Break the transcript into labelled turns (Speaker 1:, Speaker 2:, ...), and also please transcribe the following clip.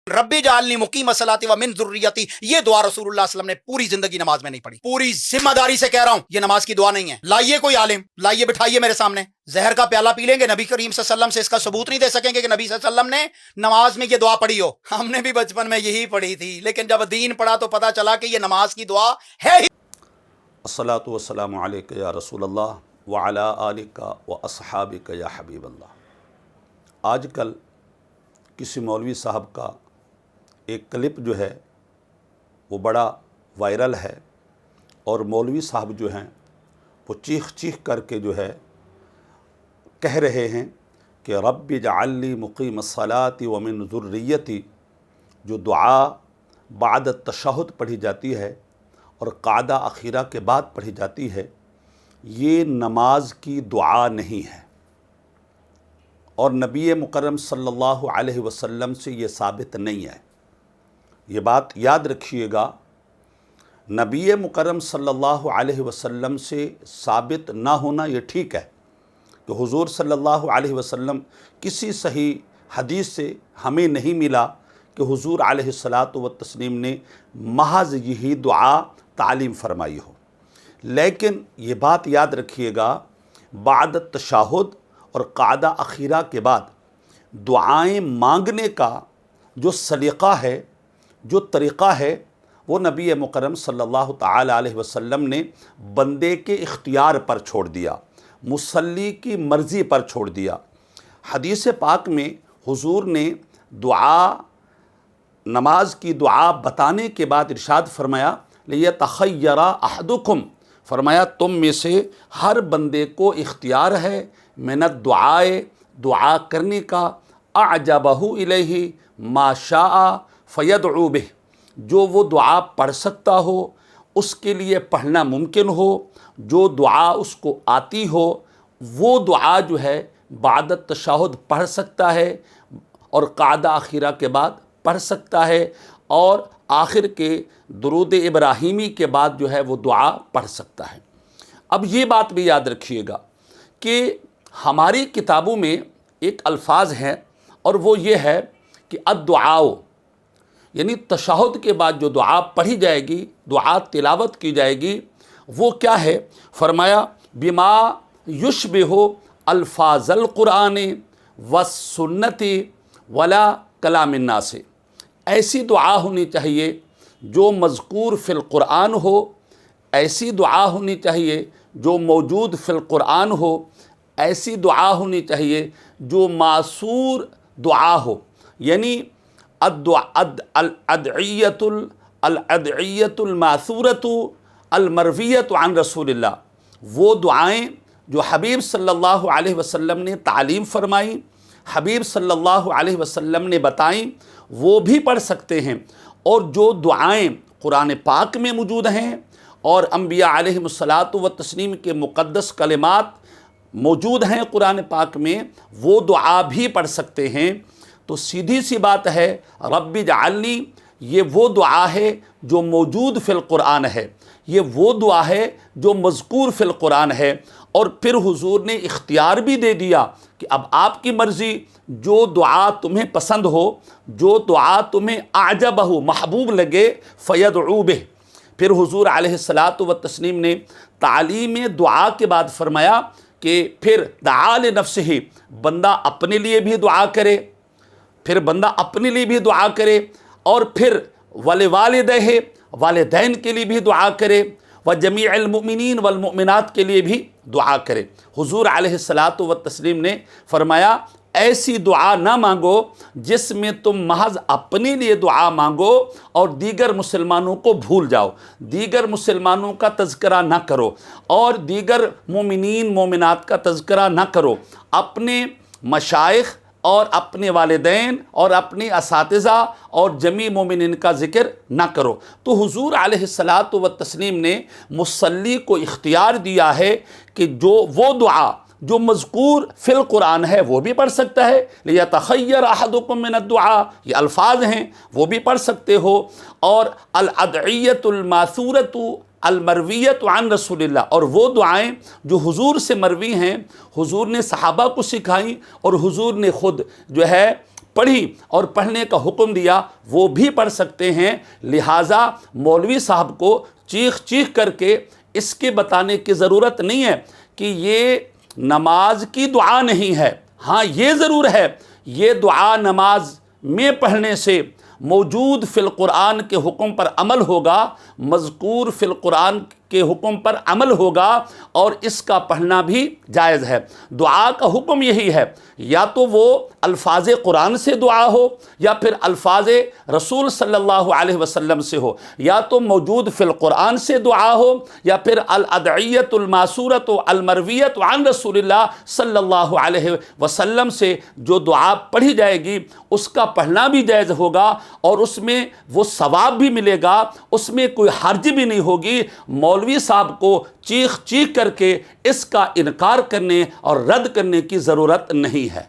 Speaker 1: रब्बी जालनी मुकीम सलाती व मिन ज़ुर्रियती, ये दुआ रसूलुल्लाह सल्लल्लाहु अलैहि वसल्लम ने पूरी जिंदगी नमाज में नहीं पढ़ी। पूरी जिम्मेदारी से कह रहा हूं, ये नमाज की दुआ नहीं है। लाइए कोई आलिम, लाइए बिठाइए मेरे सामने, जहर का प्याला पी लेंगे, नबी करीम सल्लल्लाहु अलैहि वसल्लम से इसका सबूत नहीं दे सकेंगे कि नबी सल्लल्लाहु अलैहि वसल्लम ने नमाज में ये दुआ पढ़ी हो। हमने भी बचपन में यही पढ़ी थी, लेकिन जब दीन पढ़ा तो पता चला कि ये नमाज की दुआ है ही।
Speaker 2: अस्सलातु वस्सलामु अलैका या रसूलल्लाह व अला आलिका व अस्हाबिका या हबीबल्लाह। आजकल किसी मौलवी साहब का एक क्लिप जो है वो बड़ा वायरल है और मौलवी साहब जो हैं वो चीख चीख करके जो है कह रहे हैं कि रब्बि जअल्नी मुक़ीमस्सलाति व मिन ज़ुर्रियती, जो दुआ बाद तशहुद पढ़ी जाती है और क़ादा अखीरा के बाद पढ़ी जाती है, ये नमाज की दुआ नहीं है और नबी मुकर्रम सल्लल्लाहु अलैहि वसल्लम से ये साबित नहीं है। ये बात याद रखिएगा, नबी मुकर्रम सल्लल्लाहु अलैहि वसल्लम से साबित ना होना ये ठीक है कि हुज़ूर सल्लल्लाहु अलैहि वसल्लम किसी सही हदीस से हमें नहीं मिला कि हुज़ूर अलैहिस्सलातु व तस्लीम ने महज यही दुआ तालीम फरमाई हो। लेकिन ये बात याद रखिएगा, बाद तशहुद और क़ादा अखीरा के बाद दुआएं मांगने का जो सलीक़ा है, जो तरीक़ा है, वो नबी मुकर्रम सल्लल्लाहु ताला अलैहि वसल्लम ने बंदे के इख्तियार पर छोड़ दिया, मुसल्ली की मर्ज़ी पर छोड़ दिया। हदीस पाक में हुज़ूर ने दुआ, नमाज की दुआ बताने के बाद इरशाद फरमाया, लियतख़य्यरा अहदुकुम, फरमाया तुम में से हर बंदे को इख्तियार है मिनत दुआए, दुआ करने का, अअजबहु इलैहि मा शाअ फ़यदउ बिह, जो वो दुआ पढ़ सकता हो, उसके लिए पढ़ना मुमकिन हो, जो दुआ उसको आती हो वो दुआ जो है बाद तशहुद पढ़ सकता है और क़ादा अखीरा के बाद पढ़ सकता है और आखिर के दुरूद इब्राहीमी के बाद जो है वो दुआ पढ़ सकता है। अब ये बात भी याद रखिएगा कि हमारी किताबों में एक अल्फाज है और वो ये है कि अद्दुआओ, यानी तशहुद के बाद जो दुआ पढ़ी जाएगी, दुआ तिलावत की जाएगी, वो क्या है? फरमाया बिमा युशबिहु अल्फाज़ल क़ुरान व सुन्नति वला कलामिन नास, ऐसी दुआ होनी चाहिए जो मज़कूर फ़िल क़ुरान हो, ऐसी दुआ होनी चाहिए जो मौजूद फ़िल क़ुरान हो, ऐसी दुआ होनी चाहिए जो मासूर दुआ हो, यानी अदइयतुल मासूरतु अल मरवियतु अन रसूलिल्लाह, वो दुआएं जो हबीब सल्लल्लाहु अलैहि वसल्लम ने तालीम फरमाई, हबीब सल्लल्लाहु अलैहि वसल्लम ने बताई, वो भी पढ़ सकते हैं। और जो दुआएं कुरान पाक में मौजूद हैं और अंबिया अलैहिमुस्सलातु व तस्लीम के मुक़द्दस कलिमात मौजूद हैं कुरान पाक में, वो दुआ भी पढ़ सकते हैं। तो सीधी सी बात है, रब्बी जअल्नी, ये वो दुआ है जो मौजूद फ़िल क़ुरान है, ये वो दुआ है जो मज़कूर फ़िल क़ुरान है। और फिर हुज़ूर ने इख्तियार भी दे दिया कि अब आपकी मर्ज़ी, जो दुआ तुम्हें पसंद हो, जो दुआ तुम्हें आजबहु महबूब लगे, फ़यदउ बिह। फिर हुज़ूर अलैहिस्सलातु व तस्लीम ने तालीम दुआ के बाद फरमाया कि फिर दआ लिनफ़्सिही, बंदा अपने लिए भी दुआ करे, फिर बंदा अपने लिए भी दुआ करे और फिर वलिवालिदैहि, वालिदैन के लिए भी दुआ करे, व जमीअल मुमिनीन वल मुमिनात के लिए भी दुआ करे। हुज़ूर अलैहिस्सलातु व तस्लीम ने फरमाया ऐसी दुआ ना मांगो जिसमें तुम महज अपने लिए दुआ मांगो और दीगर मुसलमानों को भूल जाओ, दीगर मुसलमानों का तज़किरा ना करो और दीगर मोमिनीन मोमिनात का तज़किरा ना करो, अपने मशाइख और अपने वालिदैन और अपने असातिज़ा और जमी मोमिनीन का ज़िक्र ना करो। तो हुज़ूर अलैहिस्सलातु व तस्लीम ने मुसल्ली को इख्तियार दिया है कि जो वो दुआ जो मज़कूर फ़िल क़ुरान है वो भी पढ़ सकता है, लियतख़य्यर अहदुकुम मिनद्दुआ, ये अल्फाज हैं, वो भी पढ़ सकते हो। और अल अदइयतुल मासूरतु अल मरवियतु अन रसूलिल्लाह, और वो दुआएं जो हुज़ूर से मरवी हैं, हुज़ूर ने सहाबा को सिखाई और हुज़ूर ने ख़ुद जो है پڑھی اور پڑھنے کا حکم دیا وہ بھی پڑھ سکتے ہیں۔ لہٰذا مولوی صاحب کو چیخ چیخ کر کے اس کے بتانے کی ضرورت نہیں ہے کہ یہ نماز کی دعا نہیں ہے۔ ہاں یہ ضرور ہے، یہ دعا نماز میں پڑھنے سے موجود فی القرآن کے حکم پر عمل ہوگا، مذکور فی القرآن کے حکم پر عمل ہوگا، اور اس کا پڑھنا بھی جائز ہے۔ دعا کا حکم یہی ہے، یا تو وہ الفاظ قرآن سے دعا ہو یا پھر الفاظ رسول صلی اللہ علیہ وسلم سے ہو، یا تو موجود فی القرآن سے دعا ہو یا پھر الادعیۃ الماثورۃ المرویۃ عن رسول اللہ صلی اللہ علیہ وسلم سے جو دعا پڑھی جائے گی اس کا پڑھنا بھی جائز ہوگا، اور اس میں وہ ثواب بھی ملے گا، اس میں کوئی حرج بھی نہیں ہوگی۔ مولوی صاحب کو چیخ چیخ کر کے اس کا انکار کرنے اور رد کرنے کی ضرورت نہیں ہے۔